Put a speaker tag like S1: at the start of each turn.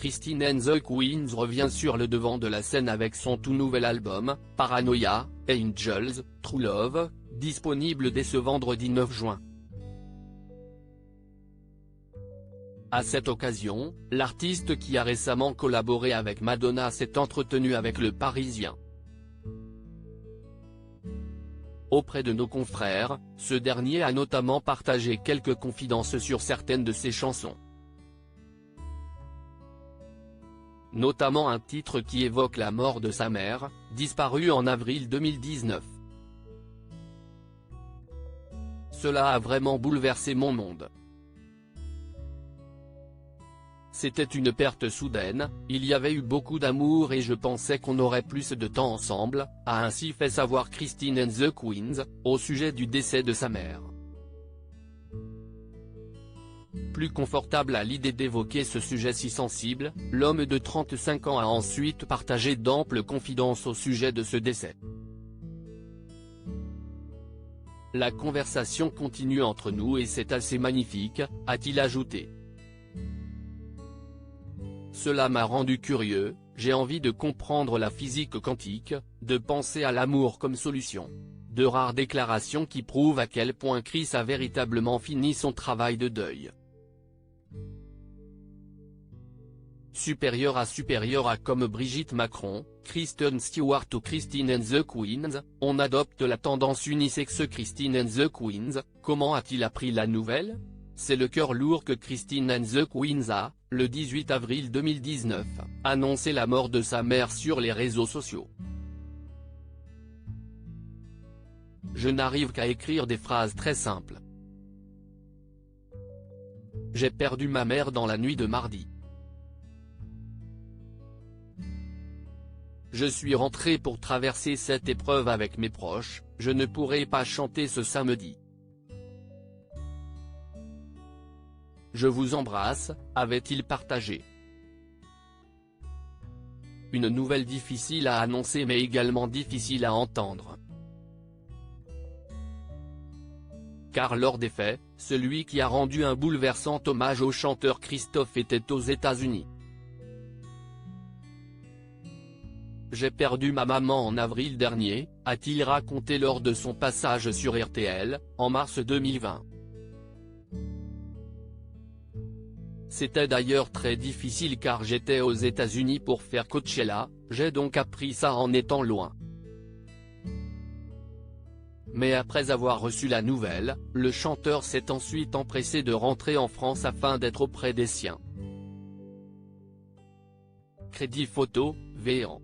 S1: Christine and the Queens revient sur le devant de la scène avec son tout nouvel album, Paranoia, Angels, True Love, disponible dès ce vendredi 9 juin. À cette occasion, l'artiste qui a récemment collaboré avec Madonna s'est entretenu avec Le Parisien. Auprès de nos confrères, ce dernier a notamment partagé quelques confidences sur certaines de ses chansons. Notamment un titre qui évoque la mort de sa mère, disparue en avril 2019. Cela a vraiment bouleversé mon monde. C'était une perte soudaine, il y avait eu beaucoup d'amour et je pensais qu'on aurait plus de temps ensemble, a ainsi fait savoir Christine and the Queens, au sujet du décès de sa mère. Plus confortable à l'idée d'évoquer ce sujet si sensible, l'homme de 35 ans a ensuite partagé d'amples confidences au sujet de ce décès. La conversation continue entre nous et c'est assez magnifique, a-t-il ajouté. Cela m'a rendu curieux, j'ai envie de comprendre la physique quantique, de penser à l'amour comme solution. De rares déclarations qui prouvent à quel point Chris a véritablement fini son travail de deuil. Supérieur à comme Brigitte Macron, Kristen Stewart ou Christine and the Queens, on adopte la tendance unisexe Christine and the Queens, comment a-t-il appris la nouvelle? C'est le cœur lourd que Christine and the Queens a, le 18 avril 2019, annoncé la mort de sa mère sur les réseaux sociaux. Je n'arrive qu'à écrire des phrases très simples. J'ai perdu ma mère dans la nuit de mardi. Je suis rentré pour traverser cette épreuve avec mes proches, je ne pourrai pas chanter ce samedi. Je vous embrasse, avait-il partagé. Une nouvelle difficile à annoncer mais également difficile à entendre. Car lors des faits, celui qui a rendu un bouleversant hommage au chanteur Christophe était aux États-Unis. J'ai perdu ma maman en avril dernier, a-t-il raconté lors de son passage sur RTL, en mars 2020. C'était d'ailleurs très difficile car j'étais aux États-Unis pour faire Coachella, j'ai donc appris ça en étant loin. Mais après avoir reçu la nouvelle, le chanteur s'est ensuite empressé de rentrer en France afin d'être auprès des siens. Crédit photo, Véan.